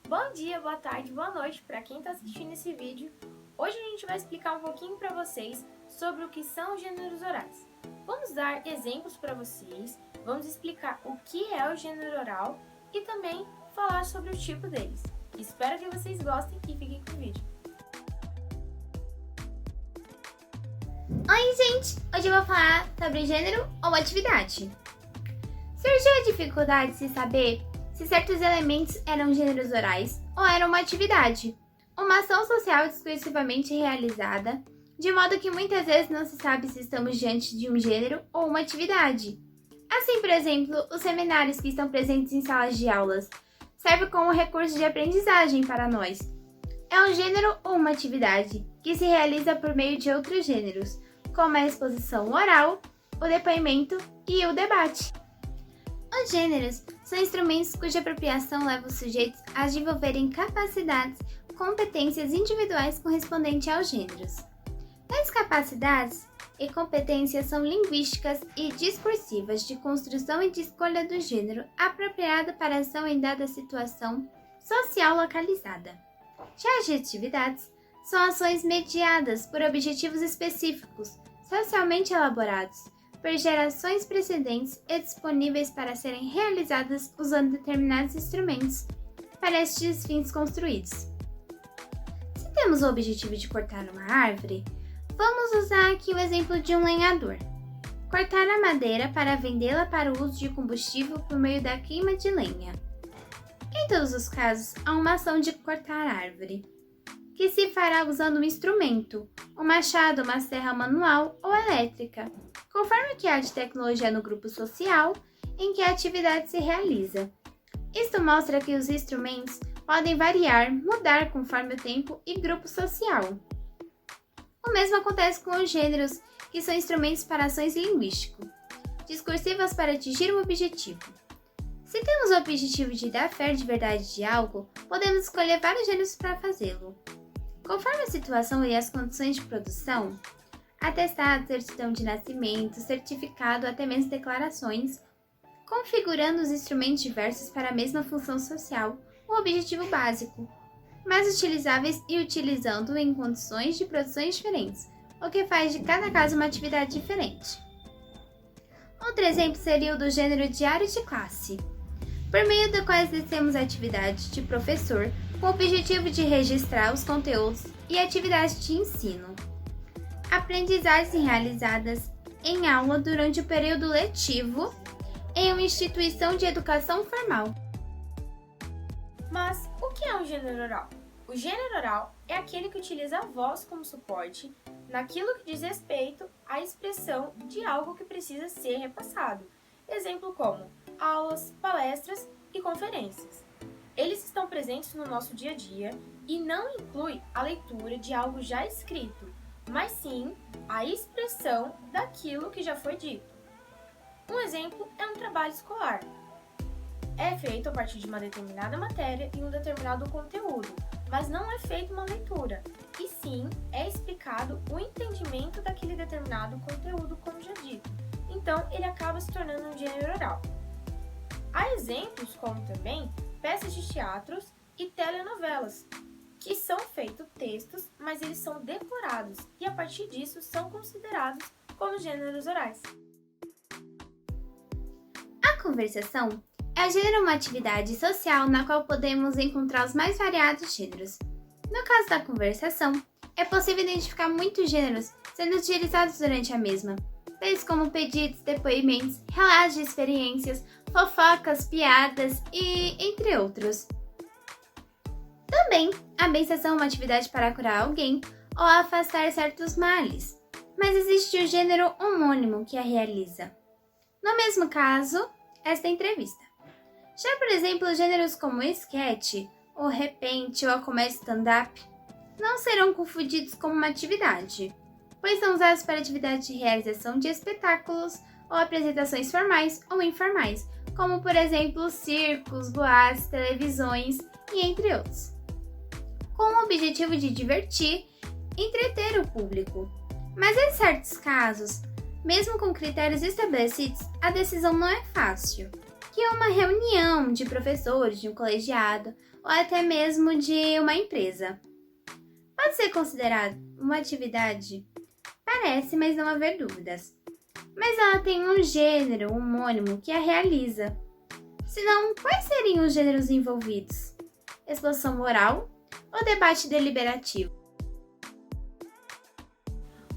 Bom dia, boa tarde, boa noite para quem está assistindo esse vídeo. Hoje a gente vai explicar um pouquinho para vocês sobre o que são os gêneros orais. Vamos dar exemplos para vocês, vamos explicar o que é o gênero oral e também falar sobre o tipo deles. Espero que vocês gostem e fiquem com o vídeo. Oi, gente! Hoje eu vou falar sobre gênero ou atividade. Surgiu a dificuldade de saber se certos elementos eram gêneros orais ou eram uma atividade, uma ação social exclusivamente realizada, de modo que muitas vezes não se sabe se estamos diante de um gênero ou uma atividade. Assim, por exemplo, os seminários que estão presentes em salas de aulas servem como recurso de aprendizagem para nós. É um gênero ou uma atividade que se realiza por meio de outros gêneros, como a exposição oral, o depoimento e o debate. Os gêneros são instrumentos cuja apropriação leva os sujeitos a desenvolverem capacidades, competências individuais correspondentes aos gêneros. Tais capacidades e competências são linguísticas e discursivas de construção e de escolha do gênero apropriado para a ação em dada situação social localizada. Já as atividades são ações mediadas por objetivos específicos, socialmente elaborados, por gerações precedentes e disponíveis para serem realizadas usando determinados instrumentos para estes fins construídos. Se temos o objetivo de cortar uma árvore, vamos usar aqui o exemplo de um lenhador. Cortar a madeira para vendê-la para o uso de combustível por meio da queima de lenha. Em todos os casos, há uma ação de cortar a árvore, que se fará usando um instrumento, um machado, uma serra manual ou elétrica, conforme o que há de tecnologia no grupo social em que a atividade se realiza. Isto mostra que os instrumentos podem variar, mudar conforme o tempo e grupo social. O mesmo acontece com os gêneros, que são instrumentos para ações linguísticas, discursivas para atingir um objetivo. Se temos o objetivo de dar fé de verdade de algo, podemos escolher vários gêneros para fazê-lo. Conforme a situação e as condições de produção, atestado, certidão de nascimento, certificado, até mesmo declarações, configurando os instrumentos diversos para a mesma função social, o objetivo básico, mas utilizáveis e utilizando em condições de produções diferentes, o que faz de cada caso uma atividade diferente. Outro exemplo seria o do gênero diário de classe, por meio do qual exercemos a atividade de professor com o objetivo de registrar os conteúdos e atividades de ensino. Aprendizagens realizadas em aula durante o período letivo em uma instituição de educação formal. Mas o que é um gênero oral? O gênero oral é aquele que utiliza a voz como suporte naquilo que diz respeito à expressão de algo que precisa ser repassado. Exemplo como aulas, palestras e conferências. Eles estão presentes no nosso dia a dia e não inclui a leitura de algo já escrito, mas sim a expressão daquilo que já foi dito. Um exemplo é um trabalho escolar. É feito a partir de uma determinada matéria e um determinado conteúdo, mas não é feita uma leitura, e sim é explicado o entendimento daquele determinado conteúdo, como já dito. Então, ele acaba se tornando um gênero oral. Há exemplos como também peças de teatros e telenovelas, que são feitos textos, mas eles são decorados e a partir disso são considerados como gêneros orais. A conversação é o gênero uma atividade social na qual podemos encontrar os mais variados gêneros. No caso da conversação, é possível identificar muitos gêneros sendo utilizados durante a mesma, tais como pedidos, depoimentos, relatos de experiências, fofocas, piadas e entre outros. Também, a benção é uma atividade para curar alguém ou afastar certos males, mas existe o gênero homônimo que a realiza. No mesmo caso, esta entrevista. Já, por exemplo, gêneros como o sketch, o repente ou a comédia stand-up não serão confundidos como uma atividade, pois são usados para atividades de realização de espetáculos ou apresentações formais ou informais, como por exemplo circos, boates, televisões e entre outros, com o objetivo de divertir e entreter o público. Mas em certos casos, mesmo com critérios estabelecidos, a decisão não é fácil. que uma reunião de professores de um colegiado ou até mesmo de uma empresa. Pode ser considerado uma atividade? Parece, mas não haver dúvidas. Mas ela tem um gênero homônimo que a realiza. Senão, quais seriam os gêneros envolvidos? Exposição oral ou debate deliberativo?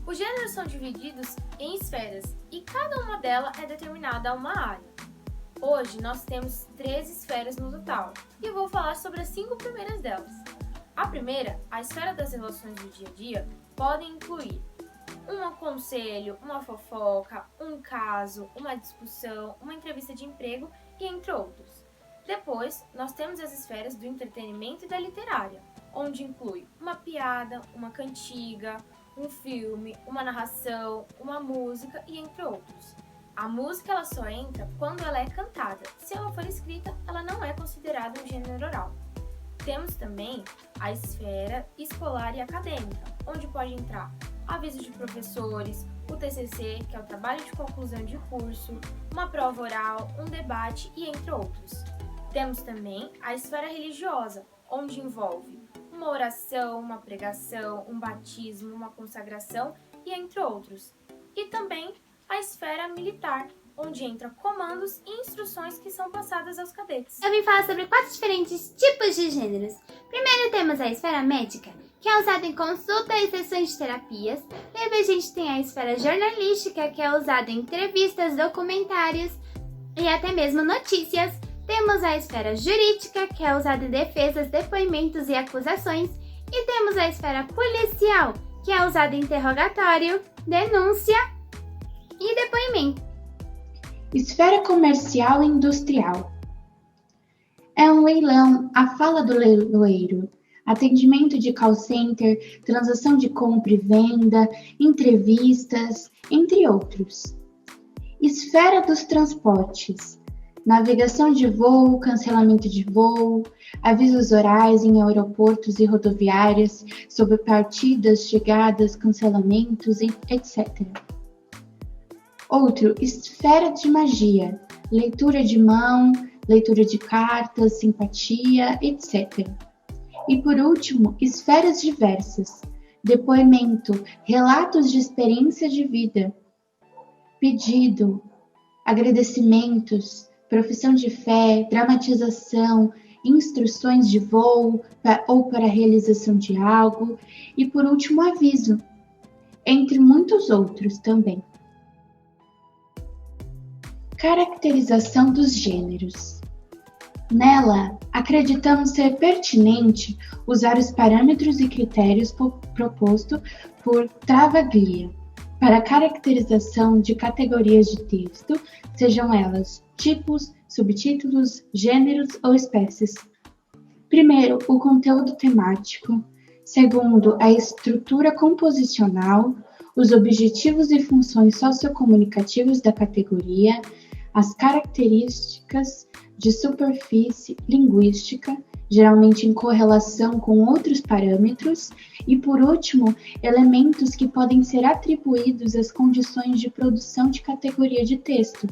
Os gêneros são divididos em esferas e cada uma delas é determinada a uma área. Hoje nós temos 13 esferas no total e eu vou falar sobre as 5 primeiras delas. A primeira, a esfera das relações do dia a dia, podem incluir um conselho, uma fofoca, um caso, uma discussão, uma entrevista de emprego e entre outros. Depois, nós temos as esferas do entretenimento e da literária, onde inclui uma piada, uma cantiga, um filme, uma narração, uma música e entre outros. A música ela só entra quando ela é cantada. Se ela for escrita, ela não é considerada um gênero oral. Temos também a esfera escolar e acadêmica, onde pode entrar aviso de professores, o TCC, que é o trabalho de conclusão de curso, uma prova oral, um debate e entre outros. Temos também a esfera religiosa, onde envolve uma oração, uma pregação, um batismo, uma consagração e entre outros. E também a esfera militar, onde entra comandos e instruções que são passadas aos cadetes. Eu vim falar sobre 4 diferentes tipos de gêneros. Primeiro temos a esfera médica, que é usada em consulta e sessões de terapias. Depois a gente tem a esfera jornalística, que é usada em entrevistas, documentários e até mesmo notícias. Temos a esfera jurídica, que é usada em defesas, depoimentos e acusações. E temos a esfera policial, que é usada em interrogatório, denúncia e depoimento. Esfera comercial e industrial. É um leilão, a fala do leiloeiro, atendimento de call center, transação de compra e venda, entrevistas, entre outros. Esfera dos transportes. Navegação de voo, cancelamento de voo, avisos orais em aeroportos e rodoviárias sobre partidas, chegadas, cancelamentos, etc. Outro, esfera de magia, leitura de mão, leitura de cartas, simpatia, etc. E por último, esferas diversas, depoimento, relatos de experiência de vida, pedido, agradecimentos, profissão de fé, dramatização, instruções de voo ou para a realização de algo e por último, aviso, entre muitos outros também. Caracterização dos gêneros. Nela, acreditamos ser pertinente usar os parâmetros e critérios propostos por Travaglia para a caracterização de categorias de texto, sejam elas tipos, subtítulos, gêneros ou espécies. Primeiro, o conteúdo temático. Segundo, a estrutura composicional, os objetivos e funções sociocomunicativos da categoria, as características de superfície linguística, geralmente em correlação com outros parâmetros, e por último, elementos que podem ser atribuídos às condições de produção de categoria de texto,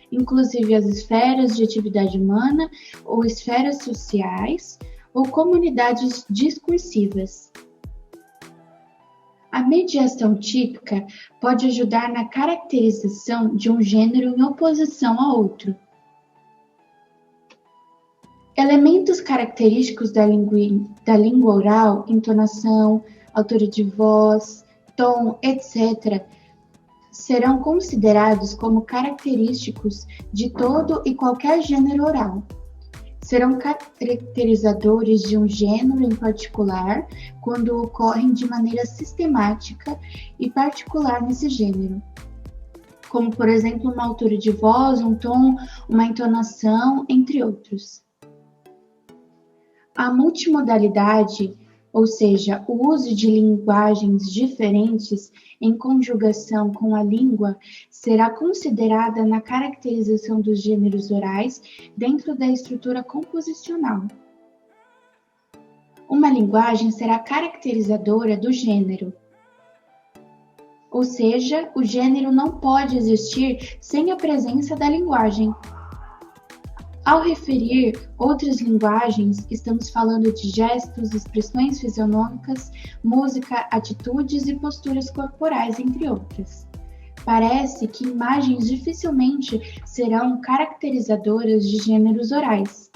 inclusive as esferas de atividade humana ou esferas sociais ou comunidades discursivas. A mediação típica pode ajudar na caracterização de um gênero em oposição a outro. Elementos característicos da língua oral, entonação, altura de voz, tom, etc., serão considerados como característicos de todo e qualquer gênero oral. Serão caracterizadores de um gênero em particular quando ocorrem de maneira sistemática e particular nesse gênero, como, por exemplo, uma altura de voz, um tom, uma entonação, entre outros. A multimodalidade, ou seja, o uso de linguagens diferentes em conjugação com a língua, será considerada na caracterização dos gêneros orais dentro da estrutura composicional. Uma linguagem será caracterizadora do gênero, ou seja, o gênero não pode existir sem a presença da linguagem. Ao referir outras linguagens, estamos falando de gestos, expressões fisionômicas, música, atitudes e posturas corporais, entre outras. Parece que imagens dificilmente serão caracterizadoras de gêneros orais.